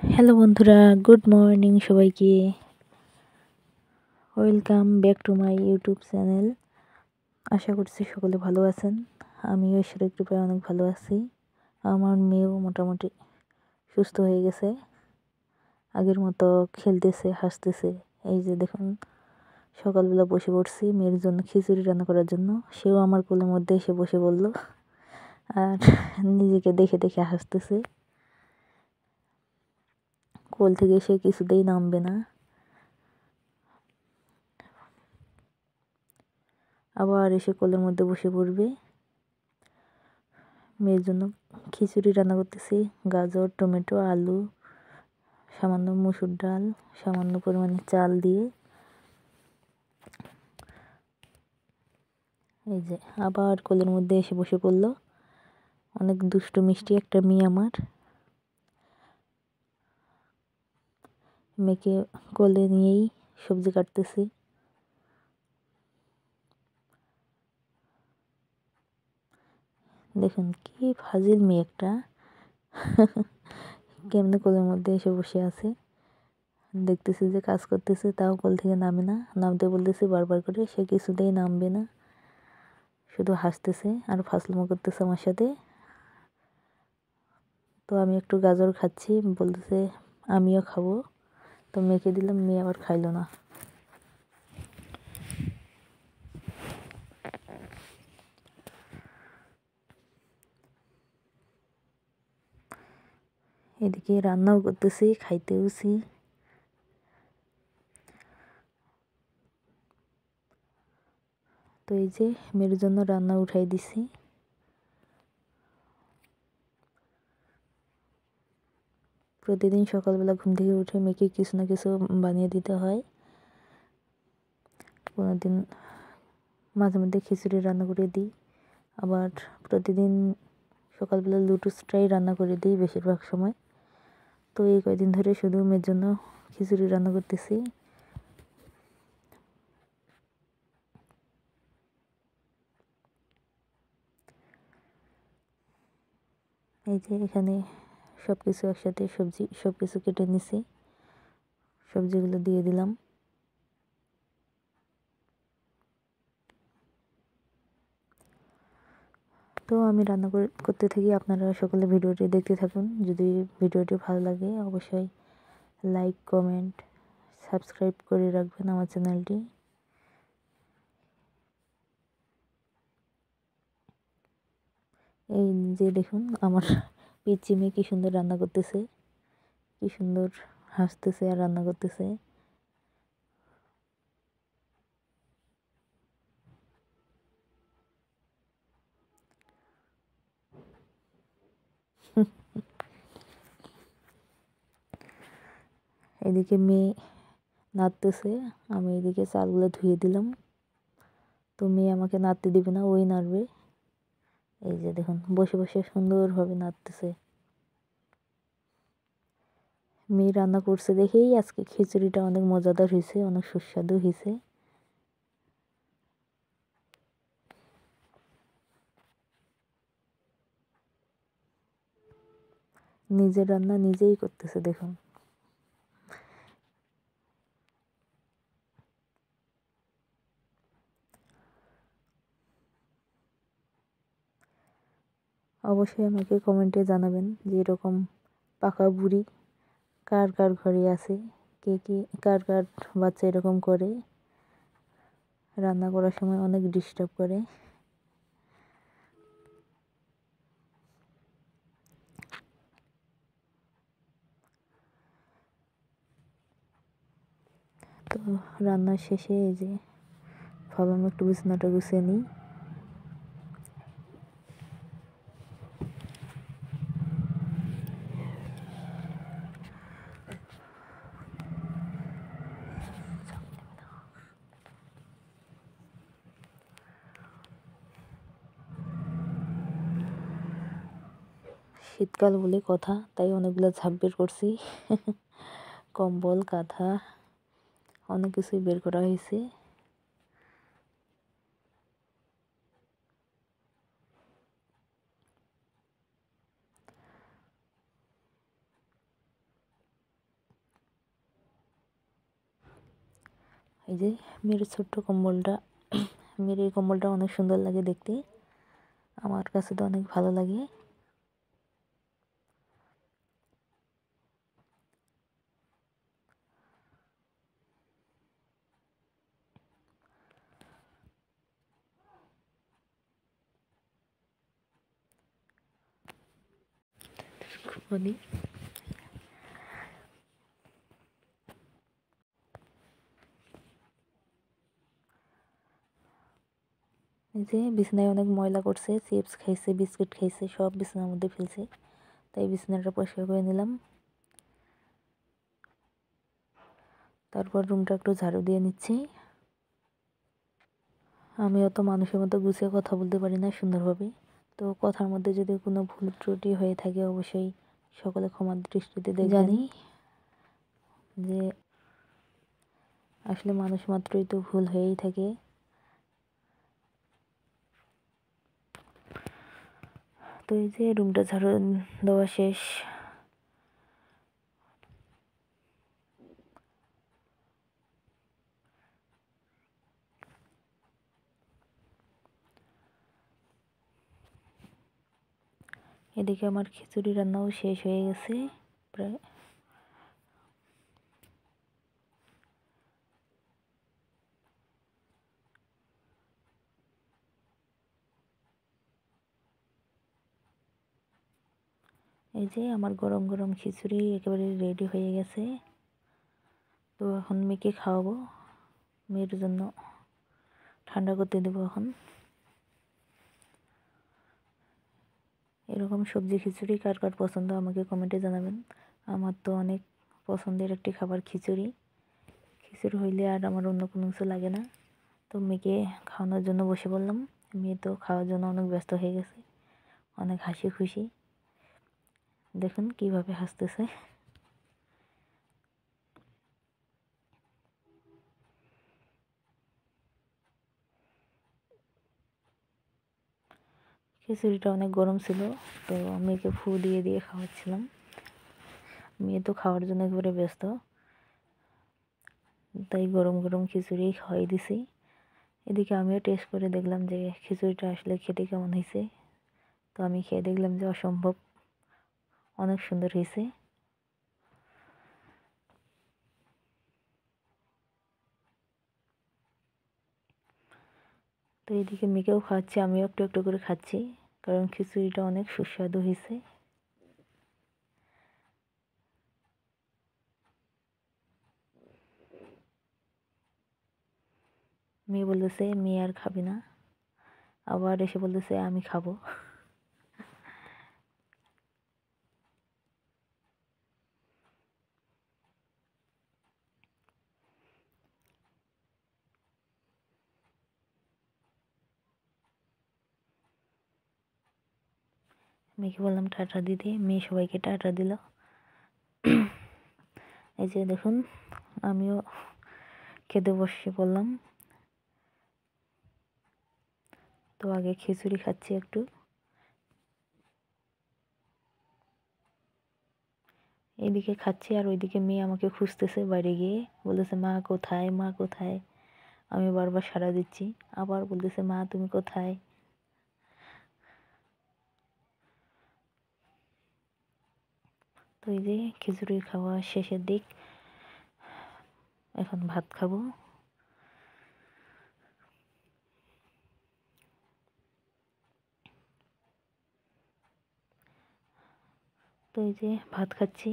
Hello বন্ধুরা, good morning সবাইকে। Welcome back to my YouTube channel. আশা করছি সকলে ভালো আছেন। আমিও ঈশ্বরের কৃপায় অনেক ভালো আছি। আমার মেয়েও মোটামুটি সুস্থ হয়ে গেছে, আগের মতো খেলতেছে, হাসতেছে। এই যে দেখুন, সকালবেলা বসে পড়ছি মেয়ের জন্য খিচুড়ি রান্না করার জন্য। সেও আমার কোলের মধ্যে এসে বসে বলল, আর নিজেকে দেখে দেখে হাসতেছে। কোল থেকে সে কিছুতেই নামবে না, আবার এসে কোলের মধ্যে বসে পড়বে। মেয়ের জন্য খিচুড়ি রান্না করতেছি, গাজর, টমেটো, আলু, সামান্য মসুর ডাল, সামান্য পরিমাণে চাল দিয়ে। এই যে আবার কোলের মধ্যে এসে বসে পড়ল। অনেক দুষ্টু মিষ্টি একটা মেয়ে আমার। মেয়েকে কোলে নিয়েই সবজি কাটতেছি। দেখুন কি ফাজিল মেয়ে একটা, কেমনে কোলের মধ্যে এসে বসে আছে। দেখতেছি যে কাজ করতেছে, তাও কোল থেকে নামে না। নামতে বলতেছি বারবার করে, সে কিছুতেই নামবে না, শুধু হাসতেছে আর ফাজলামো করতেছে আমার সাথে। তো আমি একটু গাজর খাচ্ছি, বলতেছে আমিও খাবো। তো মেয়েকে দিলাম, মেয়ে আবার খাইলো না। এদিকে রান্নাও করতেছি, খাইতেওছি। তো এই যে মেয়ের জন্য রান্না উঠাই দিছি। প্রতিদিন সকালবেলা ঘুম থেকে উঠে মেয়েকে কিছু না কিছু বানিয়ে দিতে হয়। কোনোদিন মাঝে মধ্যে খিচুড়ি রান্না করে দিই, আবার প্রতিদিন সকালবেলা লুটুসটাই রান্না করে দিই বেশিরভাগ সময়। তো এই কয়দিন ধরে শুধু মেয়ের জন্য খিচুড়ি রান্না করতেছি। এই যে এখানে সব কিছু একসাথে, সবজি সব কিছু কেটে নিছি, সবজিগুলো দিয়ে দিলাম। তো আমি রান্না করতে থাকি, আপনারা সকলে ভিডিওটি দেখতে থাকুন। যদি ভিডিওটি ভালো লাগে অবশ্যই লাইক, কমেন্ট, সাবস্ক্রাইব করে রাখবেন আমার চ্যানেলটি। এই যে দেখুন আমার পিচ্চি মেয়ে কী সুন্দর রান্না করতেছে, কী সুন্দর হাসতেছে আর রান্না করতেছে। এদিকে মেয়ে নাড়তেছে, আমি এদিকে চালগুলো ধুয়ে দিলাম। তো মেয়ে আমাকে নাড়তে দিবে না, ওই নাড়বে। এই যে দেখুন বসে বসে সুন্দরভাবে নাড়তেছে। মেয়ে রান্না করছে দেখেই আজকে খিচুড়িটা অনেক মজাদার হয়েছে, অনেক সুস্বাদু হয়েছে। নিজের রান্না নিজেই করতেছে দেখুন। অবশ্যই আমাকে কমেন্টে জানাবেন যে এরকম পাকা বুড়ি কার কার ঘরে আছে, কে কে কার কার বাচ্চা এরকম করে, রান্না করার সময় অনেক ডিস্টার্ব করে। তো রান্নার শেষে এই যে ভাবলাম একটু বিছানাটা গুছিয়ে নিই। শীতকাল বলে কথা, তাই অনেকগুলো ঝাঁপ বের করছি। কম্বল, কাঁথা, অনেক কিছুই বের করা হয়েছে। এই যে মেয়ের ছোট্ট কম্বলটা, মেয়ের এই কম্বলটা অনেক সুন্দর লাগে দেখতে, আমার কাছে তো অনেক ভালো লাগে। খুবই এই যে বিছানায় অনেক ময়লা করছে, চিপস খাইছে, বিস্কিট খাইছে, সব বিছানার মধ্যে ফেলছে, তাই বিছানাটা পরিষ্কার করে নিলাম। তারপর রুমটা একটু ঝাড়ু দিয়ে নিচ্ছি। আমিও তো মানুষের মতো গুছিয়ে কথা বলতে পারি না সুন্দরভাবে, তো কথার মধ্যে যদি কোনো ভুল ত্রুটি হয়ে থাকে অবশ্যই সকলে ক্ষমার দৃষ্টিতে দেখবেন। জানি যে আসলে মানুষ মাত্রই তো ভুল হয়েই থাকে। তো এই যে রুমটা ঝাড়ু দেওয়া শেষ। এদিকে আমার খিচুড়ি রান্নাও শেষ হয়ে গেছে প্রায়। এই যে আমার গরম গরম খিচুড়ি একেবারে রেডি হয়ে গেছে। তো এখন মেয়েকে খাওয়াবো, মেয়ের জন্য ঠান্ডা করতে দেবো এখন। এরকম সবজি খিচুড়ি কার কার পছন্দ আমাকে কমেন্টে জানাবেন। আমার তো অনেক পছন্দের একটি খাবার খিচুড়ি। খিচুড়ি হইলে আর আমার অন্য কোনো কিছু লাগে না। তো মেয়েকে খাওয়ানোর জন্য বসে পড়লাম। মেয়ে তো খাওয়ার জন্য অনেক ব্যস্ত হয়ে গেছে, অনেক হাসি খুশি, দেখুন কিভাবে হাসতেছে। খিচুড়িটা অনেক গরম ছিল, তো মেয়েকে ফু দিয়ে দিয়ে খাওয়াচ্ছিলাম। মেয়ে তো খাওয়ার জন্য একেবারে ব্যস্ত, তাই গরম গরম খিচুড়ি খাওয়াই দিছি। এদিকে আমিও টেস্ট করে দেখলাম যে খিচুড়িটা আসলে খেতে কেমন হয়েছে। তো আমি খেয়ে দেখলাম যে অসম্ভব অনেক সুন্দর হয়েছে। তো এদিকে মেয়েকেও খাওয়াচ্ছি, আমিও একটু একটু করে খাচ্ছি, কারণ খিচুড়িটা অনেক সুস্বাদু হয়েছে। মেয়ে বলতেছে মেয়ে আর খাবে না, আবার এসে বলতেছে আমি খাবো। মেয়েকে বললাম টাটা দিতে, মেয়ে সবাইকে টাটা দিল। এই যে দেখুন আমিও খেতে বসে পড়লাম। তো আগে খিচুড়ি খাচ্ছি একটু। এইদিকে খাচ্ছি আর ওইদিকে মেয়ে আমাকে খুঁজতেছে বাইরে গিয়ে, বলতেছে মা কোথায়, মা কোথায়। আমি বারবার সাড়া দিচ্ছি, আবার বলতেছে মা তুমি কোথায়। তো এই যে খিচুড়ি খাওয়া শেষের দিক, এখন ভাত খাবো। তো এই যে ভাত খাচ্ছি।